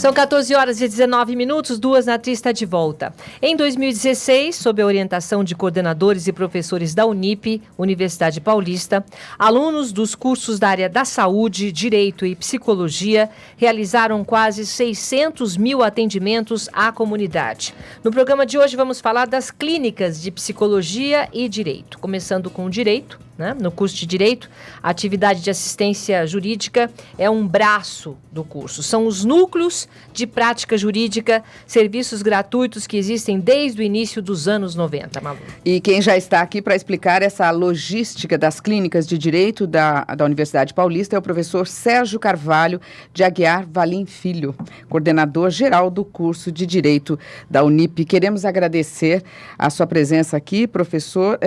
São 14 horas e 19 minutos, 2 está de volta. Em 2016, sob a orientação de coordenadores e professores da Unip, Universidade Paulista, alunos dos cursos da área da saúde, direito e psicologia realizaram quase 600 mil atendimentos à comunidade. No programa de hoje vamos falar das clínicas de psicologia e direito. Começando com o direito, né? No curso de direito, a atividade de assistência jurídica é um braço do curso. São os núcleos de prática jurídica, serviços gratuitos que existem desde o início dos anos 90, Malu. E quem já está aqui para explicar essa logística das clínicas de direito da Universidade Paulista é o professor Sérgio Carvalho de Aguiar Valim Filho, coordenador geral do curso de direito da Unip. Queremos agradecer a sua presença aqui, professor.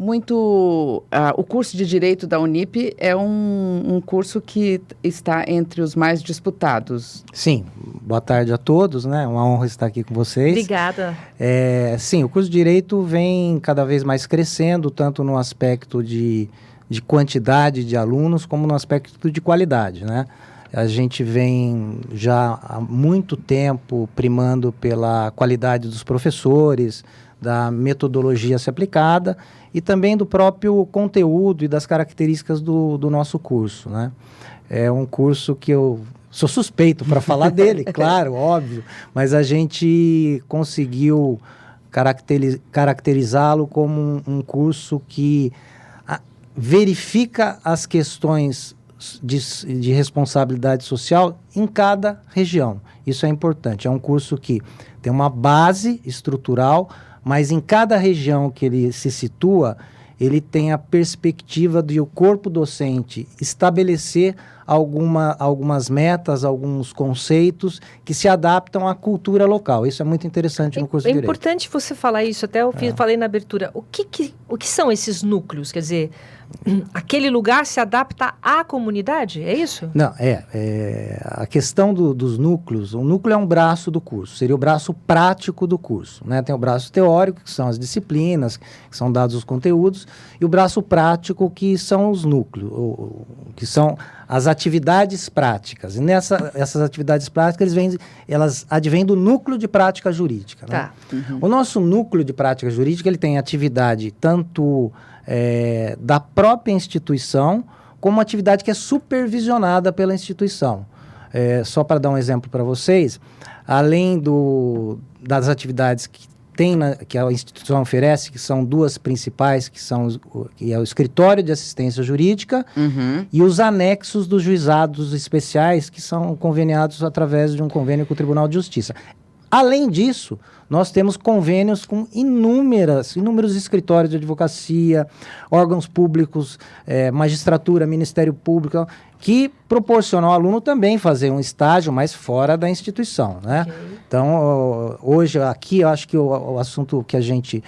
O curso de Direito da Unip é um curso que está entre os mais disputados. Sim, boa tarde a todos, né? Uma honra estar aqui com vocês. Obrigada. Sim, o curso de Direito vem cada vez mais crescendo, tanto no aspecto de quantidade de alunos, como no aspecto de qualidade, né? A gente vem já há muito tempo primando pela qualidade dos professores, da metodologia a ser aplicada e também do próprio conteúdo e das características do nosso curso, né? É um curso que eu sou suspeito para falar dele, claro, óbvio, mas a gente conseguiu caracterizá-lo como um curso que verifica as questões de responsabilidade social em cada região. Isso é importante. É um curso que tem uma base estrutural, mas em cada região que ele se situa, ele tem a perspectiva de o corpo docente estabelecer algumas metas, alguns conceitos que se adaptam à cultura local. Isso é muito interessante no curso de Direito. É importante você falar isso, até eu falei na abertura. O que são esses núcleos? Quer dizer, aquele lugar se adapta à comunidade? É isso? Não, a questão dos núcleos, o núcleo é um braço do curso, seria o braço prático do curso, né? Tem o braço teórico, que são as disciplinas, que são dados os conteúdos, e o braço prático, que são os núcleos, que são as atividades práticas. E essas atividades práticas, elas advêm do núcleo de prática jurídica, né? Tá. Uhum. O nosso núcleo de prática jurídica, ele tem atividade tanto da própria instituição, como uma atividade que é supervisionada pela instituição. Só para dar um exemplo para vocês, além das atividades que a instituição oferece, que são duas principais, que é o escritório de assistência jurídica, uhum, e os anexos dos juizados especiais, que são conveniados através de um convênio com o Tribunal de Justiça. Além disso, nós temos convênios com inúmeros escritórios de advocacia, órgãos públicos, magistratura, Ministério Público, que proporcionam ao aluno também fazer um estágio, mas fora da instituição, né? Okay. Então, hoje, aqui, eu acho que o assunto que a gente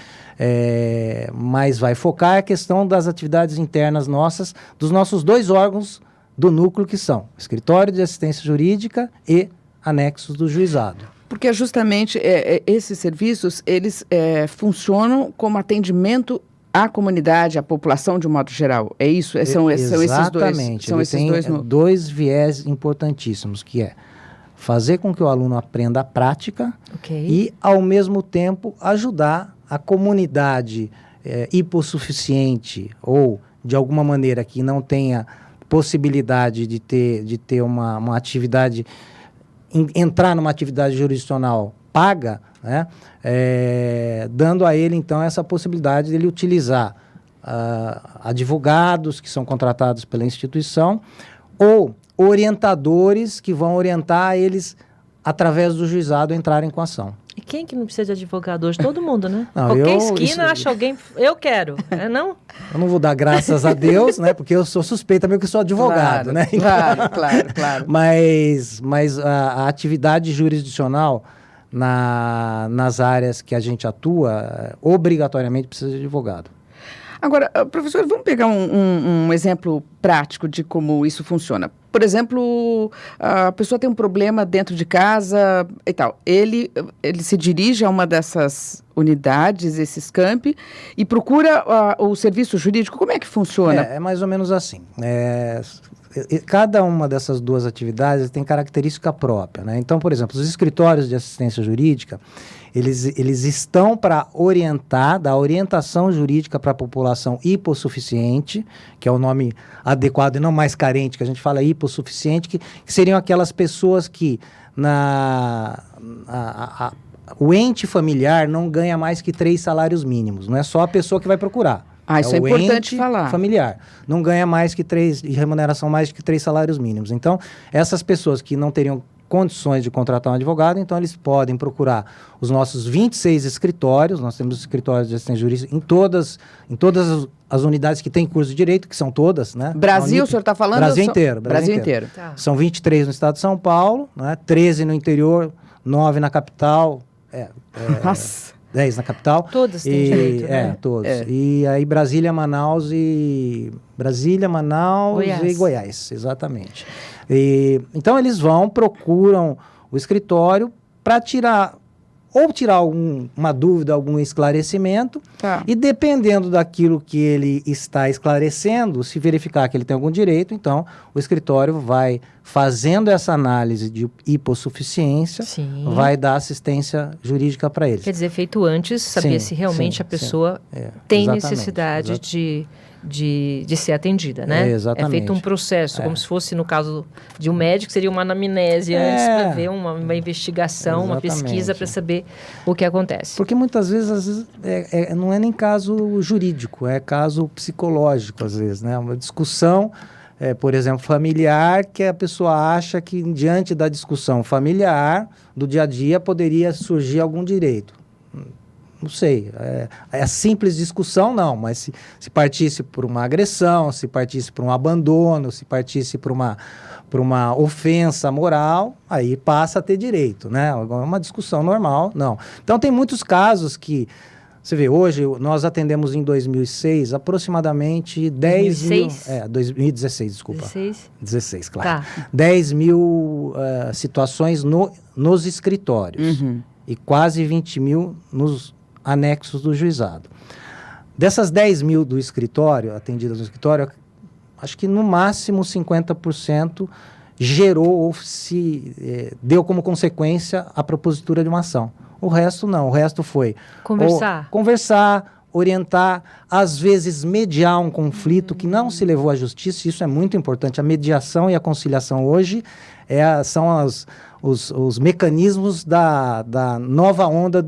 mais vai focar é a questão das atividades internas nossas, dos nossos dois órgãos do núcleo, que são Escritório de Assistência Jurídica e anexos do juizado. Porque justamente esses serviços, eles funcionam como atendimento à comunidade, à população de um modo geral. É isso? São esses dois? Exatamente. São esses dois viés importantíssimos, que é fazer com que o aluno aprenda a prática, okay, e, ao mesmo tempo, ajudar a comunidade hipossuficiente ou, de alguma maneira, que não tenha possibilidade de ter uma atividade, entrar numa atividade jurisdicional paga, né? Dando a ele, então, essa possibilidade de ele utilizar advogados que são contratados pela instituição ou orientadores que vão orientar eles, através do juizado, a entrarem com a ação. E quem que não precisa de advogado hoje? Todo mundo, né? Não, qualquer esquina acha alguém, eu quero, não? Eu não vou dar graças a Deus, né? Porque eu sou suspeito também, porque eu sou advogado, claro, né? Claro. Mas a atividade jurisdicional nas áreas que a gente atua, obrigatoriamente precisa de advogado. Agora, professor, vamos pegar um exemplo prático de como isso funciona. Por exemplo, a pessoa tem um problema dentro de casa e tal. Ele se dirige a uma dessas unidades, esses campi, e procura o serviço jurídico. Como é que funciona? É mais ou menos assim. Cada uma dessas duas atividades tem característica própria, né? Então, por exemplo, os escritórios de assistência jurídica, eles estão para orientar, dar orientação jurídica para a população hipossuficiente, que é o nome adequado e não mais carente, que a gente fala hipossuficiente, que seriam aquelas pessoas que o ente familiar não ganha mais que 3 salários mínimos, não é só a pessoa que vai procurar. Isso é importante falar. Familiar. Não ganha mais que 3, de remuneração mais que 3 salários mínimos. Então, essas pessoas que não teriam condições de contratar um advogado, então eles podem procurar os nossos 26 escritórios, nós temos escritórios de assistência jurídica em todas as unidades que têm curso de direito, que são todas, né? Brasil, o senhor está falando? Brasil inteiro. Brasil inteiro. Tá. São 23 no estado de São Paulo, né? 13 no interior, 9 na capital, Nossa. 10 na capital. Todas têm direito, né? Todos. E aí Brasília, Manaus e Goiás, exatamente. Então eles procuram o escritório para tirar uma dúvida, algum esclarecimento, e dependendo daquilo que ele está esclarecendo, se verificar que ele tem algum direito, então o escritório vai fazendo essa análise de hipossuficiência, vai dar assistência jurídica para eles. Quer dizer, feito antes, saber se realmente a pessoa tem necessidade de ser atendida, né? Exatamente. É feito um processo, como se fosse, no caso de um médico, seria uma anamnese antes para ver uma investigação, uma pesquisa para saber o que acontece. Porque muitas vezes, não é nem caso jurídico, é caso psicológico, às vezes, né? Uma discussão, por exemplo, familiar, que a pessoa acha que, diante da discussão familiar, do dia a dia, poderia surgir algum direito. Não sei, a simples discussão não, mas se partisse por uma agressão, se partisse por um abandono, se partisse por uma ofensa moral, aí passa a ter direito, né? Uma discussão normal, não. Então tem muitos casos que, você vê, hoje nós atendemos em 2006 aproximadamente 10 mil... 2016, desculpa. 16, claro. Tá. 10 mil situações nos escritórios e quase 20 mil nos anexos do juizado. Dessas 10 mil do escritório, atendidas no escritório, acho que no máximo 50% gerou ou deu como consequência a propositura de uma ação. O resto não, o resto foi conversar, orientar, às vezes mediar um conflito que não se levou à justiça. Isso é muito importante. A mediação e a conciliação hoje são os mecanismos da nova onda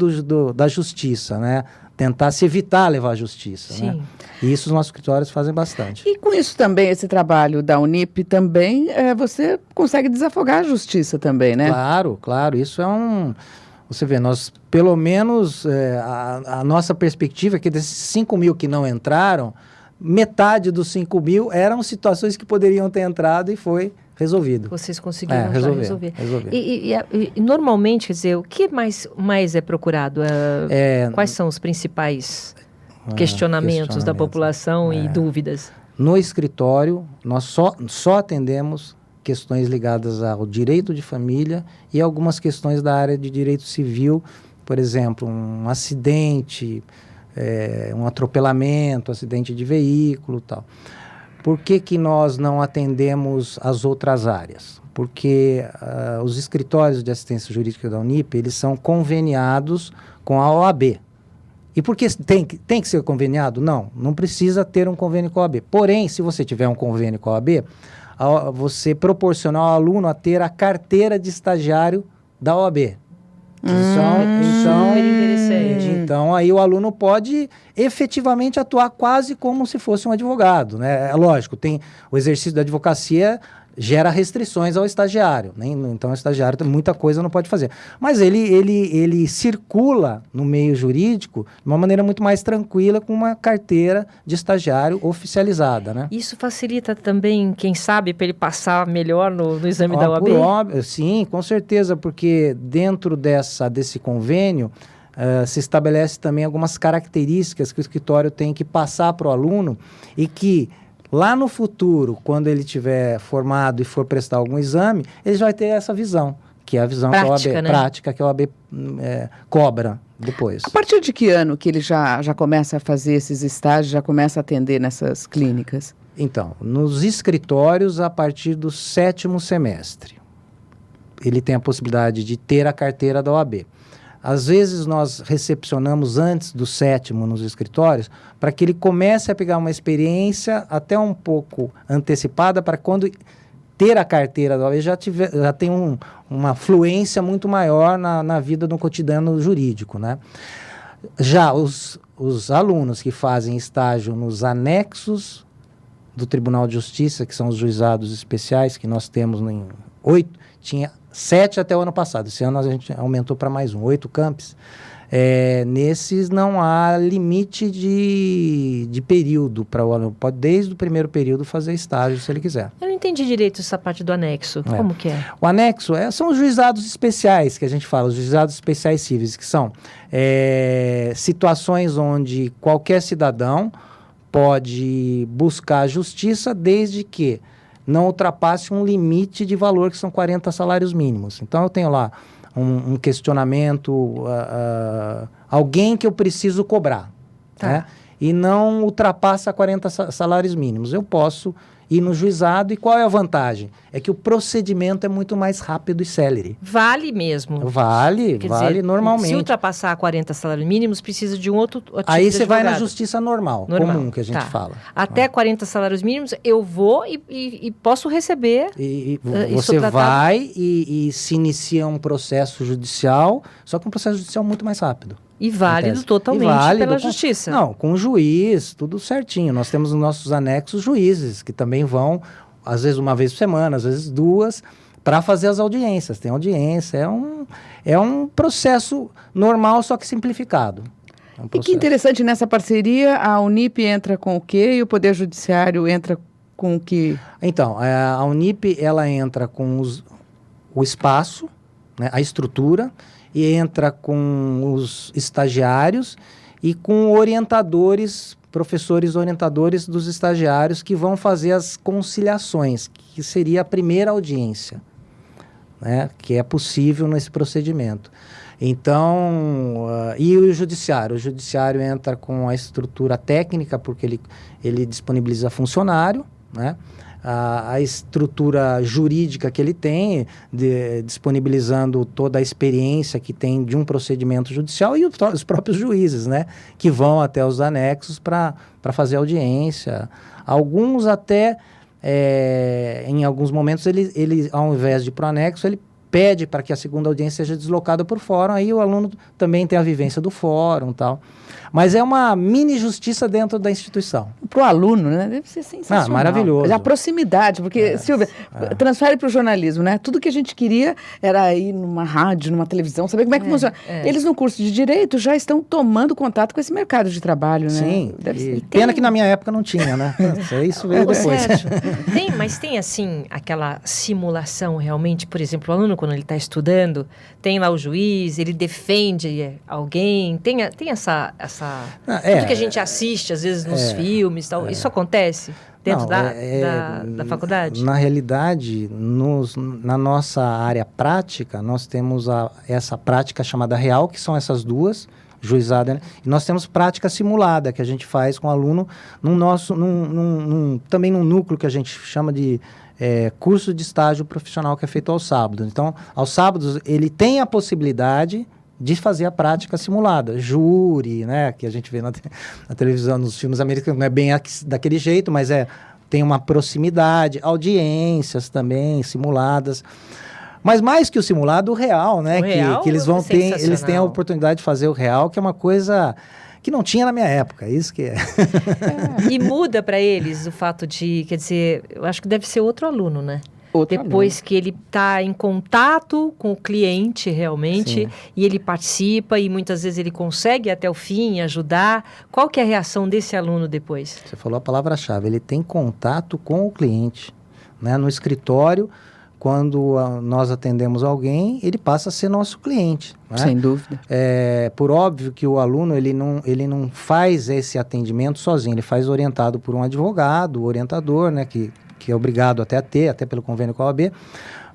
da justiça, né? Tentar se evitar levar à justiça. Sim. Né? E isso os nossos escritórios fazem bastante. E com isso também, esse trabalho da Unip também, você consegue desafogar a justiça também, né? Claro. Isso Você vê, nós, pelo menos, a nossa perspectiva é que desses 5 mil que não entraram, metade dos 5 mil eram situações que poderiam ter entrado e foi resolvido. Vocês conseguiram resolver. E normalmente, quer dizer, o que mais é procurado? Quais são os principais questionamentos da população e dúvidas? No escritório, nós só atendemos questões ligadas ao direito de família e algumas questões da área de direito civil, por exemplo, um acidente, um atropelamento, acidente de veículo e tal. Por que nós não atendemos as outras áreas? Porque os escritórios de assistência jurídica da Unip, eles são conveniados com a OAB. E por que tem que ser conveniado? Não precisa ter um convênio com a OAB. Porém, se você tiver um convênio com a OAB, você proporciona ao aluno a ter a carteira de estagiário da OAB. Então, aí o aluno pode efetivamente atuar quase como se fosse um advogado, né? É lógico, o exercício da advocacia gera restrições ao estagiário, né? Então o estagiário tem muita coisa, não pode fazer. Mas ele circula no meio jurídico de uma maneira muito mais tranquila, com uma carteira de estagiário oficializada, né? Isso facilita também, quem sabe, para ele passar melhor no exame da OAB? Sim, com certeza, porque dentro desse convênio se estabelece também algumas características que o escritório tem que passar para o aluno e que lá no futuro, quando ele tiver formado e for prestar algum exame, ele já vai ter essa visão, que é a visão Prática, que a OAB, né? prática que a OAB cobra depois. A partir de que ano que ele já começa a fazer esses estágios, já começa a atender nessas clínicas? Então, nos escritórios, a partir do 7º semestre, ele tem a possibilidade de ter a carteira da OAB. Às vezes nós recepcionamos antes do 7º nos escritórios, para que ele comece a pegar uma experiência até um pouco antecipada, para quando ter a carteira da OAB já tem uma fluência muito maior na vida do cotidiano jurídico, né? Já os alunos que fazem estágio nos anexos do Tribunal de Justiça, que são os juizados especiais, que nós temos em 8, tinha 7 até o ano passado. Esse ano a gente aumentou para mais 8 campos. Nesses não há limite de período para o aluno. Pode, desde o primeiro período, fazer estágio, se ele quiser. Eu não entendi direito essa parte do anexo. Como que é? O anexo são os juizados especiais, que a gente fala, os juizados especiais cíveis, que são situações onde qualquer cidadão pode buscar justiça desde que não ultrapasse um limite de valor, que são 40 salários mínimos. Então, eu tenho lá um questionamento, alguém que eu preciso cobrar, né? E não ultrapassa 40 salários mínimos. Eu posso ir no juizado. E qual é a vantagem? É que o procedimento é muito mais rápido e célere. Vale mesmo? Vale normalmente. Se ultrapassar 40 salários mínimos, precisa de um outro tipo Aí de você vai na advogado. justiça normal, comum, que a gente fala. Até 40 salários mínimos, eu vou e posso receber. E você vai e se inicia um processo judicial, só que um processo judicial muito mais rápido. E válido totalmente pela justiça. Não, com o juiz, tudo certinho. Nós temos nos nossos anexos juízes, que também vão, às vezes uma vez por semana, às vezes 2, para fazer as audiências. Tem audiência, é um processo normal, só que simplificado. E que interessante, nessa parceria, a Unip entra com o quê e o Poder Judiciário entra com o quê? Então, a Unip, ela entra com o espaço, né, a estrutura, e entra com os estagiários e com orientadores, professores orientadores dos estagiários que vão fazer as conciliações, que seria a primeira audiência, né, que é possível nesse procedimento. Então, e o judiciário? O judiciário entra com a estrutura técnica, porque ele disponibiliza funcionário, né? A estrutura jurídica que ele tem, disponibilizando toda a experiência que tem de um procedimento judicial, e os próprios juízes, né, que vão até os anexos para fazer audiência. Alguns até, em alguns momentos, ele ao invés de ir para o anexo, ele pede para que a segunda audiência seja deslocada por fórum, aí o aluno também tem a vivência do fórum e tal. Mas é uma mini justiça dentro da instituição. Para o aluno, né? Deve ser sensacional. Maravilhoso. A proximidade, porque, Silvia, transfere para o jornalismo, né? Tudo que a gente queria era ir numa rádio, numa televisão, saber como é que funciona. Eles, no curso de Direito, já estão tomando contato com esse mercado de trabalho, né? Sim. Pena que na minha época não tinha, né? Isso veio depois. Sérgio, mas tem, assim, aquela simulação realmente, por exemplo, o aluno, quando ele está estudando, tem lá o juiz, ele defende alguém, tem essa tudo que a gente assiste, às vezes, nos filmes, tal, isso acontece dentro da faculdade? Na realidade, na nossa área prática, nós temos essa prática chamada real, que são essas duas, juizada, né? E nós temos prática simulada, que a gente faz com o aluno também num núcleo que a gente chama de curso de estágio profissional, que é feito aos sábados. Então, aos sábados, ele tem a possibilidade de fazer a prática simulada, júri, né, que a gente vê na televisão, nos filmes americanos, não é bem daquele jeito, mas tem uma proximidade, audiências também simuladas, mas mais que o simulado, o real, né, que eles vão ter, eles têm a oportunidade de fazer o real, que é uma coisa que não tinha na minha época, isso que é. E muda para eles o fato de, quer dizer, eu acho que deve ser outro aluno, né? Depois que ele está em contato com o cliente realmente, sim, e ele participa e muitas vezes ele consegue até o fim ajudar. Qual que é a reação desse aluno depois? Você falou a palavra-chave, ele tem contato com o cliente, né? No escritório, quando nós atendemos alguém, ele passa a ser nosso cliente, né? Sem dúvida. Por óbvio que o aluno ele não faz esse atendimento sozinho, ele faz orientado por um advogado, orientador, né, que é obrigado até pelo convênio com a OAB,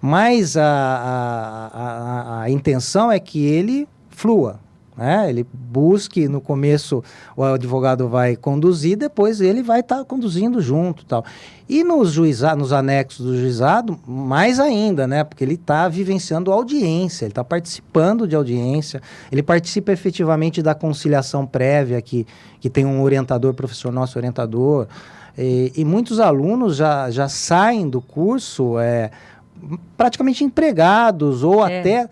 Mas a intenção é que ele flua, né? Ele busque, no começo o advogado vai conduzir, depois ele vai estar conduzindo junto, tal. E nos anexos do juizado, mais ainda, né? Porque ele está vivenciando audiência, ele está participando de audiência, ele participa efetivamente da conciliação prévia, que tem um orientador, professor nosso orientador, e muitos alunos já saem do curso praticamente empregados ou até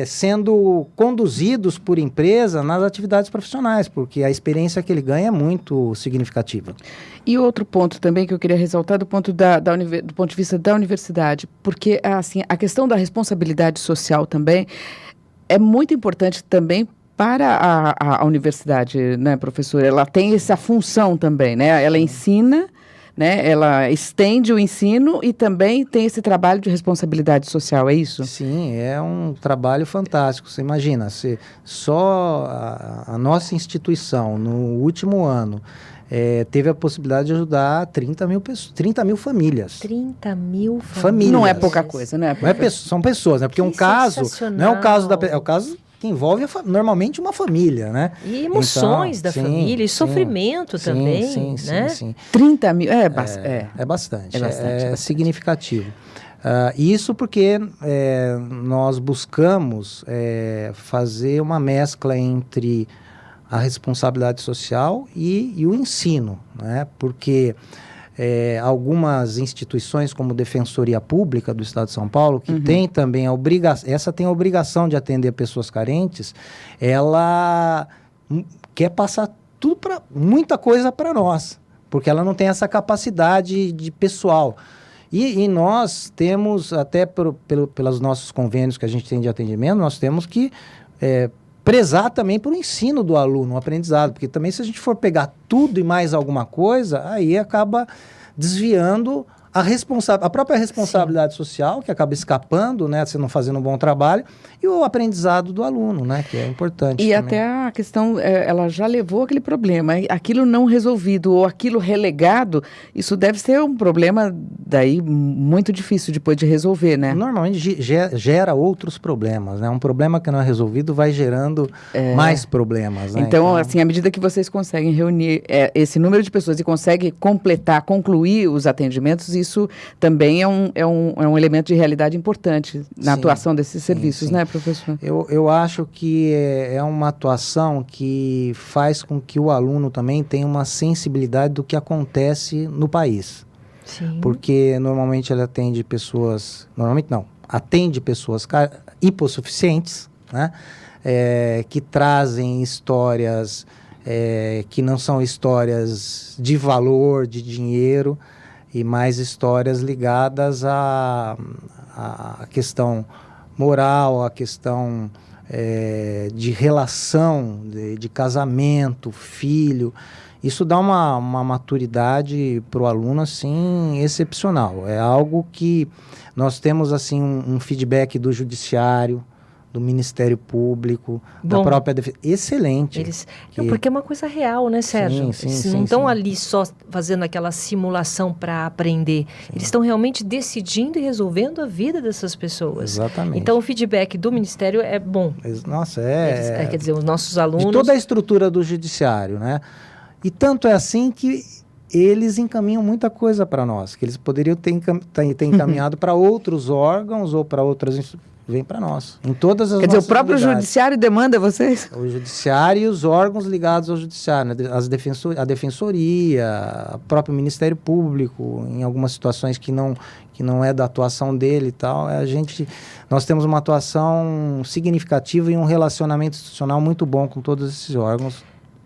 sendo conduzidos por empresa nas atividades profissionais, porque a experiência que ele ganha é muito significativa. E outro ponto também que eu queria ressaltar do ponto do ponto de vista da universidade, porque assim, a questão da responsabilidade social também é muito importante também para a universidade, né, professor? Ela tem essa função também, né? Ela ensina, né? Ela estende o ensino e também tem esse trabalho de responsabilidade social, é isso? Sim, é um trabalho fantástico. Você imagina, se só a nossa instituição, no último ano, teve a possibilidade de ajudar 30 mil famílias. 30 mil famílias. Não é pouca coisa, né? São pessoas, né? Porque um caso, não é o caso é o caso que envolve normalmente uma família, né? E emoções então, da família, e sofrimento também, né? Sim. 30 mil, é bastante, bastante. Significativo. Isso porque nós buscamos fazer uma mescla entre a responsabilidade social e o ensino, né? Porque algumas instituições, como Defensoria Pública do Estado de São Paulo, que tem também tem a obrigação de atender pessoas carentes, ela quer passar muita coisa para nós, porque ela não tem essa capacidade de pessoal. E nós temos, até pelos nossos convênios que a gente tem de atendimento, nós temos que prezar também por ensino do aluno, o aprendizado, porque também se a gente for pegar tudo e mais alguma coisa, aí acaba desviando a própria responsabilidade social, que acaba escapando, né, você não fazendo um bom trabalho, e o aprendizado do aluno, né, que é importante. E também. até a questão, ela já levou aquele problema, aquilo não resolvido ou aquilo relegado, isso deve ser um problema daí muito difícil depois de resolver, né? Normalmente gera outros problemas, né? Um problema que não é resolvido vai gerando mais problemas, né? Então, assim, à medida que vocês conseguem reunir esse número de pessoas e conseguem concluir os atendimentos, isso também é um elemento de realidade importante na atuação desses serviços, né, professor? Eu acho que é uma atuação que faz com que o aluno também tenha uma sensibilidade do que acontece no país. Sim. Porque normalmente ele atende pessoas... Normalmente não. Atende pessoas hipossuficientes, né? Que trazem histórias que não são histórias de valor, de dinheiro, e mais histórias ligadas à questão moral, à questão de relação, de casamento, filho. Isso dá uma maturidade para o aluno, assim, excepcional. É algo que nós temos, assim, um feedback do judiciário, do Ministério Público, da própria defesa. Excelente. Porque é uma coisa real, né, Sérgio? Eles não estão ali só fazendo aquela simulação para aprender. Sim. Eles estão realmente decidindo e resolvendo a vida dessas pessoas. Exatamente. Então, o feedback do Ministério é bom. Nossa, quer dizer, os nossos alunos... De toda a estrutura do judiciário, né? E tanto é assim que eles encaminham muita coisa para nós, que eles poderiam ter encaminhado para outros órgãos ou para outras vem para nós, em todas as Quer dizer, o próprio judiciário demanda vocês? O judiciário e os órgãos ligados ao judiciário, né? A defensoria, o próprio Ministério Público, em algumas situações que não é da atuação dele e tal, nós temos uma atuação significativa e um relacionamento institucional muito bom com todos esses órgãos,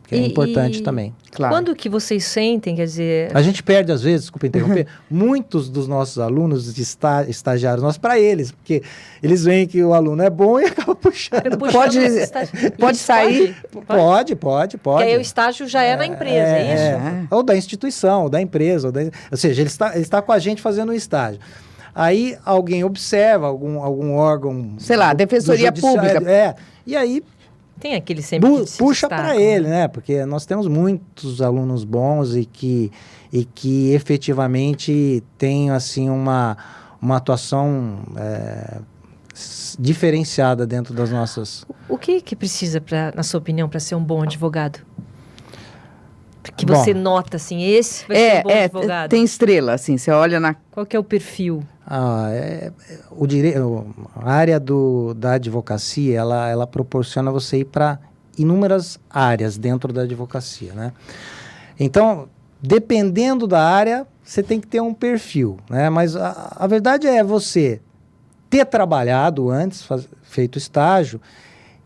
que é importante também. Claro. Quando que vocês sentem, quer dizer... A gente perde, às vezes, desculpa interromper, muitos dos nossos alunos estagiários, nós para eles, porque eles veem que o aluno é bom e acaba puxando. Pode sair? Pode. Porque aí o estágio já é na empresa, é isso? Ou da instituição, ou da empresa. Ou seja, ele está com a gente fazendo um estágio. Aí alguém observa, algum órgão... Sei lá, Defensoria Pública. E aí... Tem aquele sempre que puxa para ele, né? Porque nós temos muitos alunos bons e que efetivamente têm assim uma uma atuação diferenciada dentro das nossas... O que precisa, na sua opinião, para ser um bom advogado? Que você nota, assim, esse vai ser um bom advogado. Tem estrela, assim, você olha na... Qual que é o perfil? A área da advocacia, ela proporciona você ir para inúmeras áreas dentro da advocacia, né? Então, dependendo da área, você tem que ter um perfil, né? Mas a verdade é você ter trabalhado antes, feito estágio,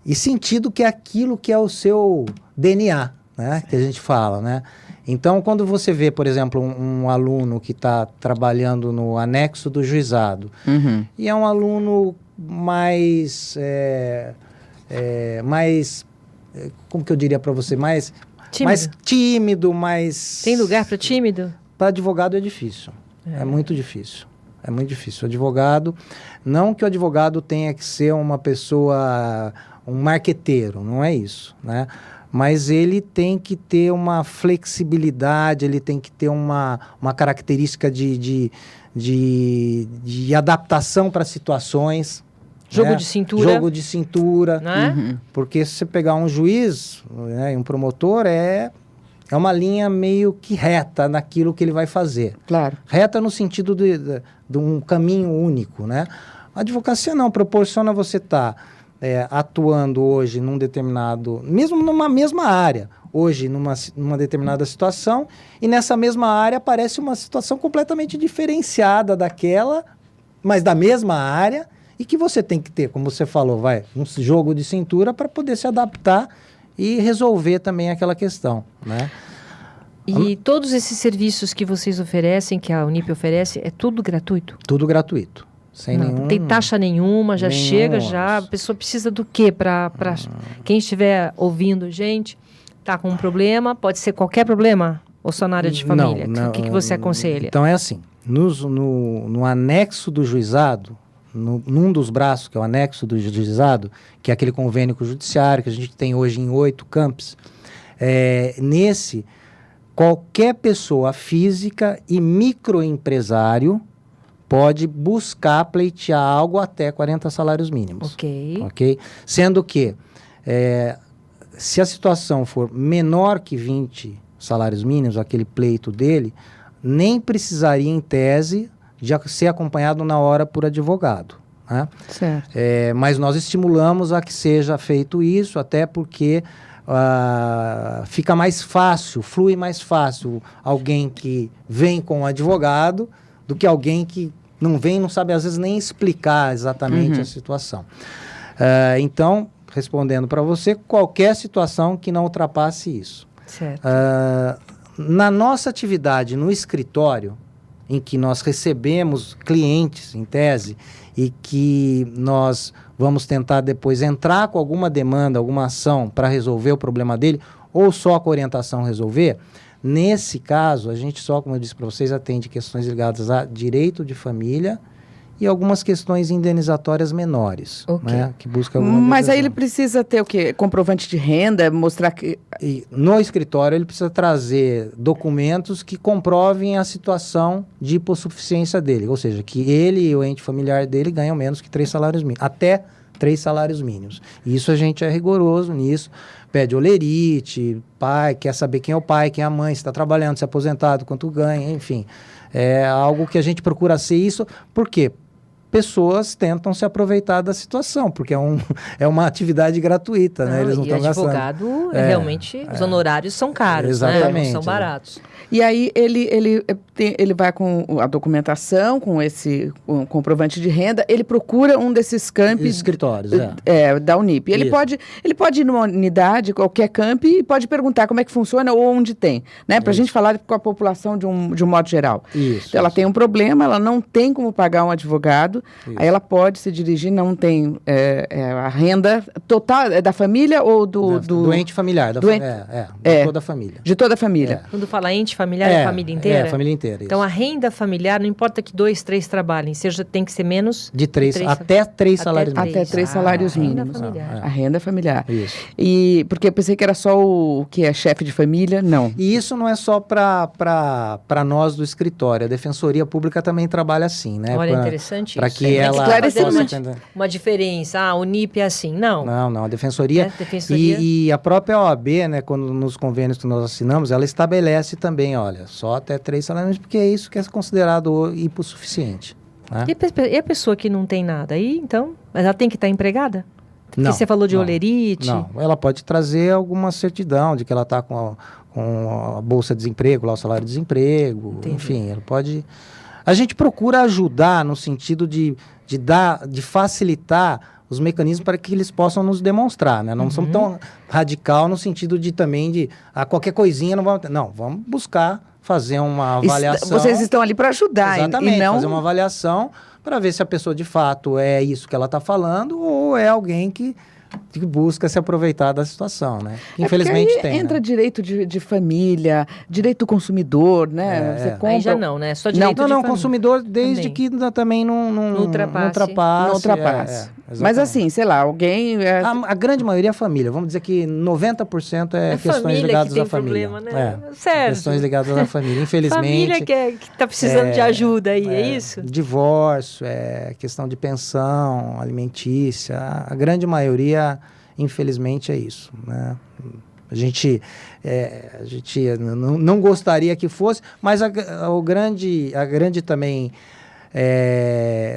e sentido que é aquilo que é o seu DNA, né? Que a gente fala, né? Então, quando você vê, por exemplo, um aluno que está trabalhando no anexo do juizado, e é um aluno mais, como que eu diria para você, mais tímido, mais... Tem lugar para tímido? Para advogado é difícil, é muito difícil. É muito difícil. O advogado, não que o advogado tenha que ser uma pessoa, um marqueteiro, não é isso, né? Mas ele tem que ter uma flexibilidade, ele tem que ter uma característica de adaptação para situações. Jogo né? de cintura. Jogo de cintura. Né? Porque se você pegar um juiz, né, e um promotor, é uma linha meio que reta naquilo que ele vai fazer. Claro. Reta no sentido de um caminho único, né? A advocacia não, proporciona você estar atuando hoje num determinado... Mesmo numa mesma área, hoje numa determinada situação, e nessa mesma área aparece uma situação completamente diferenciada daquela, mas da mesma área, e que você tem que ter, como você falou, um jogo de cintura para poder se adaptar e resolver também aquela questão, né? E todos esses serviços que vocês oferecem, que a Unip oferece, é tudo gratuito? Tudo gratuito. Sem nenhum... Não tem taxa nenhuma, já chega, a pessoa precisa do quê? Para quem estiver ouvindo, gente, tá com um problema, pode ser qualquer problema? Ou só na área de família? O que você aconselha? Então é assim, no anexo do juizado, num dos braços, que é o anexo do juizado, que é aquele convênio com o judiciário, que a gente tem hoje em 8 campos, nesse, qualquer pessoa física e microempresário pode buscar pleitear algo até 40 salários mínimos. Ok? Sendo que, se a situação for menor que 20 salários mínimos, aquele pleito dele, nem precisaria, em tese, de ser acompanhado na hora por advogado. Né? Certo. Mas nós estimulamos a que seja feito isso, até porque fica mais fácil, flui mais fácil alguém que vem com um advogado do que alguém que não vem, não sabe às vezes nem explicar exatamente a situação. Então, respondendo para você, qualquer situação que não ultrapasse isso. Certo. Na nossa atividade no escritório, em que nós recebemos clientes, em tese, e que nós vamos tentar depois entrar com alguma demanda, alguma ação para resolver o problema dele, ou só com orientação resolver, nesse caso, a gente só, como eu disse para vocês, atende questões ligadas a direito de família e algumas questões indenizatórias menores, né, que busca alguma Mas aí ele precisa ter o quê? Comprovante de renda, mostrar que... E no escritório ele precisa trazer documentos que comprovem a situação de hipossuficiência dele, ou seja, que ele e o ente familiar dele ganham menos que 3 salários mínimos, até 3 salários mínimos. Isso a gente é rigoroso nisso, pede olerite, pai, quer saber quem é o pai, quem é a mãe, se está trabalhando, se é aposentado, quanto ganha, enfim. É algo que a gente procura ser isso, por quê? Pessoas tentam se aproveitar da situação, porque é uma atividade gratuita, né? Eles não estão gastando. Advogado, realmente, os honorários são caros, exatamente, né? Não são baratos. E aí ele vai com a documentação, com esse comprovante de renda, ele procura um desses campi... Escritórios, da Unip. Ele pode ir numa unidade, qualquer camp, e pode perguntar como é que funciona ou onde tem, né? Para a gente falar com a população de um modo geral. Isso. Então, ela tem um problema, ela não tem como pagar um advogado, Estado, Isso. aí ela pode se dirigir, não tem a renda total, é da família ou do ente familiar, de toda a família. De toda a família. Quando fala ente familiar, é a família inteira? É, a família inteira. Então, isso. a renda familiar, não importa que 2, 3 trabalhem, seja, tem que ser menos... De 3, até 3 salários três. mínimos. Até 3 salários mínimos. Renda familiar. A renda familiar. Isso. E porque eu pensei que era só o que é chefe de família, não. E isso não é só para nós do escritório, a Defensoria Pública também trabalha assim, né? Olha, interessante Para isso. que ela... esclarecer uma diferença, o NIP é assim, não. Não, a Defensoria... Defensoria... E a própria OAB, né, quando nos convênios que nós assinamos, ela estabelece também, olha, só até 3 salários, porque é isso que é considerado hipossuficiente. Né? E a pessoa que não tem nada? Aí, então, mas ela tem que estar empregada? Porque Não, você falou de não, olerite. Não, ela pode trazer alguma certidão de que ela está com a bolsa de desemprego, lá o salário de desemprego, Entendi. enfim, ela pode... A gente procura ajudar no sentido de facilitar os mecanismos para que eles possam nos demonstrar, né? Não somos tão radical no sentido de também de qualquer coisinha não vamos... Não, vamos buscar fazer uma avaliação. Vocês estão ali para ajudar. Exatamente, e não... fazer uma avaliação para ver se a pessoa de fato é isso que ela está falando ou é alguém que busca se aproveitar da situação, né? Que infelizmente aí tem. entra né? direito de família, direito do consumidor, né? Você compra... Aí já não, né? Só direito de Não, família. consumidor desde Também. que também não ultrapasse. Não ultrapasse. Mas assim, sei lá, alguém... A grande maioria é família. Vamos dizer que 90% é questões ligadas à família. Problema, né? Questões ligadas à família. Infelizmente... Família que está precisando de ajuda aí, é isso? Divórcio, questão de pensão alimentícia. A grande maioria, infelizmente, é isso, né? A gente não gostaria que fosse, mas o grande também...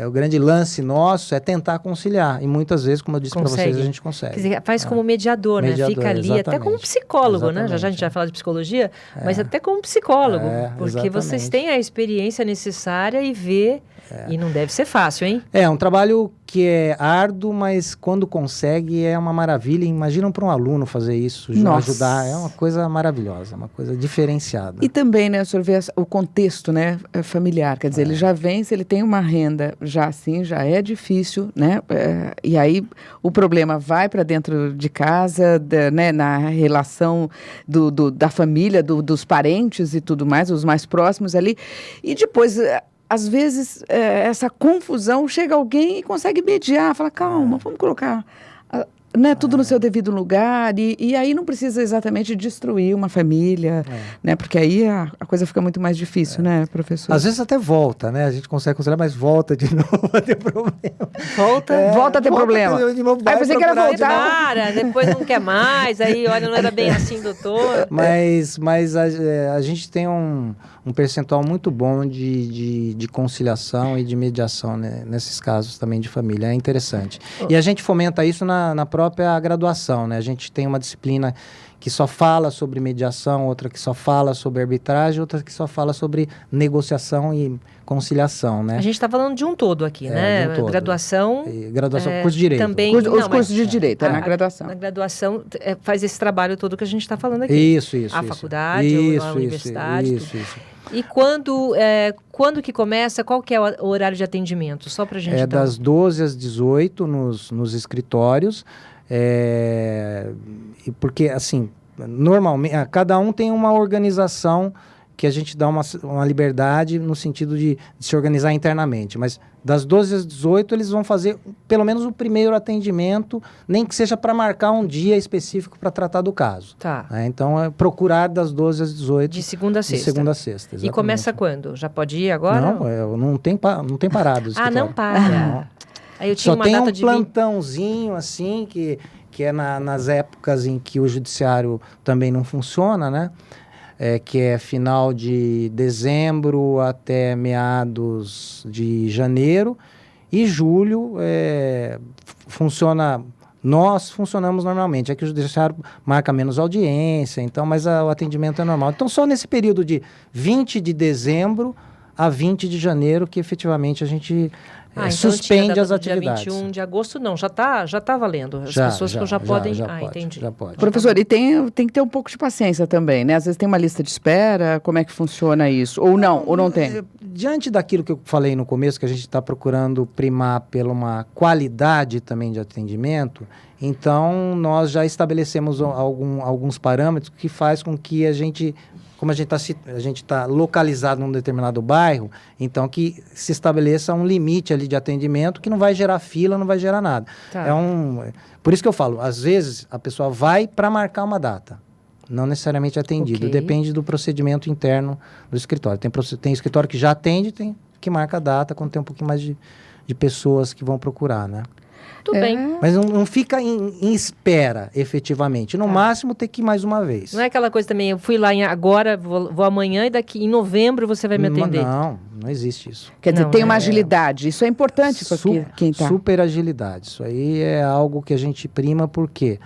o grande lance nosso é tentar conciliar. E muitas vezes, como eu disse para vocês, a gente consegue. Quer dizer, faz como mediador, né? Fica ali, exatamente. até como psicólogo, né? Já a gente vai falar de psicologia, mas até como psicólogo. Porque exatamente. vocês têm a experiência necessária e vê... E não deve ser fácil, hein? É um trabalho que é árduo, mas quando consegue é uma maravilha. Imagina para um aluno fazer isso, ajudar. É uma coisa maravilhosa, uma coisa diferenciada. E também, né, o senhor vê o contexto, né, familiar. Quer dizer, ele já vem, se ele tem uma renda já assim, já é difícil, né? E aí o problema vai para dentro de casa, né, na relação da família, dos parentes e tudo mais, os mais próximos ali. E depois... Às vezes, essa confusão, chega alguém e consegue mediar, fala, calma, vamos colocar né, tudo no seu devido lugar, e aí não precisa exatamente destruir uma família, né, porque aí a coisa fica muito mais difícil, né, professor? Às vezes até volta, né, a gente consegue considerar, mas volta de novo a ter problema. Volta a ter problema. Aí você quer voltar. Depois não quer mais, aí olha, não era bem assim, doutor. Mas a gente tem um percentual muito bom de conciliação e de mediação, né, nesses casos também de família. É interessante. E a gente fomenta isso na própria graduação, né? A gente tem uma disciplina que só fala sobre mediação, outra que só fala sobre arbitragem, outra que só fala sobre negociação e conciliação, né? A gente está falando de um todo aqui, né? De um todo. Graduação... curso de Direito. Também, os cursos de Direito, na graduação. Na graduação faz esse trabalho todo que a gente está falando aqui. Isso. A faculdade, a universidade. Isso. E quando que começa, qual que é o horário de atendimento? Só para a gente dar. Das 12 às 18 nos escritórios. Porque, assim, normalmente, cada um tem uma organização que a gente dá uma liberdade no sentido de se organizar internamente. Mas das 12 às 18 eles vão fazer pelo menos o primeiro atendimento, nem que seja para marcar um dia específico para tratar do caso. Tá. Então, procurar das 12 às 18. De segunda a sexta. De segunda a sexta, exatamente. E começa quando? Já pode ir agora? Não tem parado. Não para. Não. Aí eu tinha Só uma tem data um de plantãozinho, assim, que é nas épocas em que o judiciário também não funciona, né? Que é final de dezembro até meados de janeiro. E julho funciona... Nós funcionamos normalmente. É que o judiciário marca menos audiência, então, mas o atendimento é normal. Então, só nesse período de 20 de dezembro a 20 de janeiro que efetivamente a gente Então suspende tinha as data do atividades. Dia 21 de agosto, não, já tá valendo. As pessoas já podem... pode, entendi. já pode. Professor, e tem que ter um pouco de paciência também, né? Às vezes tem uma lista de espera, como é que funciona isso? Ou não tem? Diante daquilo que eu falei no começo, que a gente está procurando primar pela uma qualidade também de atendimento, então nós já estabelecemos alguns parâmetros que faz com que a gente, como a gente está localizado num determinado bairro, então que se estabeleça um limite ali de atendimento que não vai gerar fila, não vai gerar nada. Tá. Por isso que eu falo, às vezes a pessoa vai para marcar uma data. Não necessariamente atendido, Ok. depende do procedimento interno do escritório. Tem escritório que já atende, tem que marca a data, quando tem um pouquinho mais de pessoas que vão procurar, né? Tudo bem. Mas não fica em espera, efetivamente. No máximo, ter que ir mais uma vez. Não é aquela coisa também, eu fui lá agora, vou amanhã e daqui em novembro você vai me atender. Não existe isso. Quer dizer, Não, tem uma agilidade. Isso é importante para quem está. Super agilidade. Isso aí é algo que a gente prima, por quê?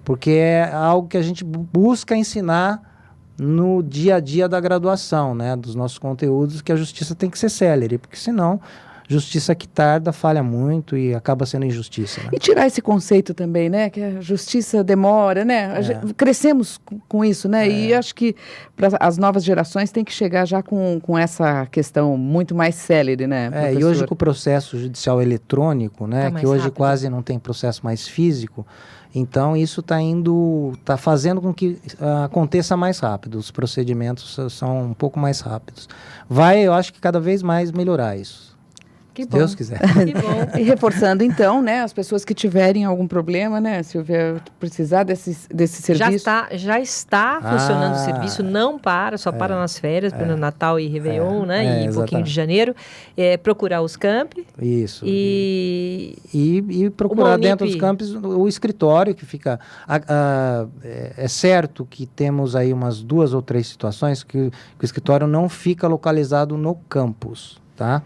Porque é algo que a gente busca ensinar no dia a dia da graduação, né? Dos nossos conteúdos, que a justiça tem que ser célere, porque senão justiça que tarda falha muito e acaba sendo injustiça, né? E tirar esse conceito também, né? Que a justiça demora, né? Crescemos com isso, né? E acho que as novas gerações têm que chegar já com essa questão muito mais célere, né, professor? E hoje com o processo judicial eletrônico, né? Tá mais Que hoje rápido. quase não tem processo mais físico, então isso está fazendo com que aconteça mais rápido. Os procedimentos são um pouco mais rápidos. Eu acho que cada vez mais melhorar isso. Que Se bom. Deus quiser. Que bom. E reforçando, então, né? As pessoas que tiverem algum problema, né? Se houver precisar desse serviço. Já está funcionando o Ah, serviço, não para, só para nas férias, no Natal e Réveillon, né? E um pouquinho exatamente. de janeiro. Procurar os campi Isso. e... E procurar Uma Unip. dentro dos campos o escritório que fica... é certo que temos aí umas 2 ou 3 situações que o escritório não fica localizado no campus, tá?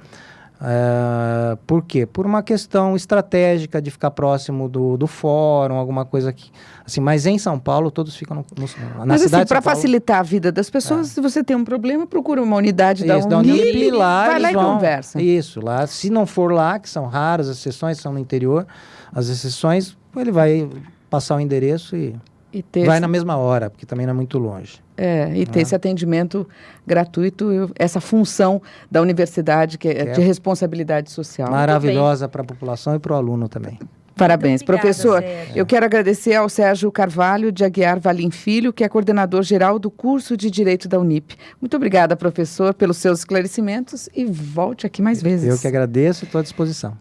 Por quê? Por uma questão estratégica de ficar próximo do fórum, alguma coisa que... Assim, mas em São Paulo todos ficam na Mas cidade assim, de para São Paulo. facilitar a vida das pessoas, se você tem um problema, procura uma unidade da Isso, Unip, e lá vai lá eles e vão. conversa. Isso, lá. Se não for lá, que são raras, as exceções são no interior, as exceções, ele vai passar o endereço e E ter vai esse- na mesma hora, porque também não é muito longe. e ter esse atendimento gratuito, essa função da universidade, que é de responsabilidade social. Maravilhosa para a população e para o aluno também. Parabéns. Muito obrigada, Professor, Sérgio. eu quero agradecer ao Sérgio Carvalho de Aguiar Valim Filho, que é coordenador-geral do curso de Direito da Unip. Muito obrigada, professor, pelos seus esclarecimentos e volte aqui mais vezes. Eu que agradeço e estou à disposição.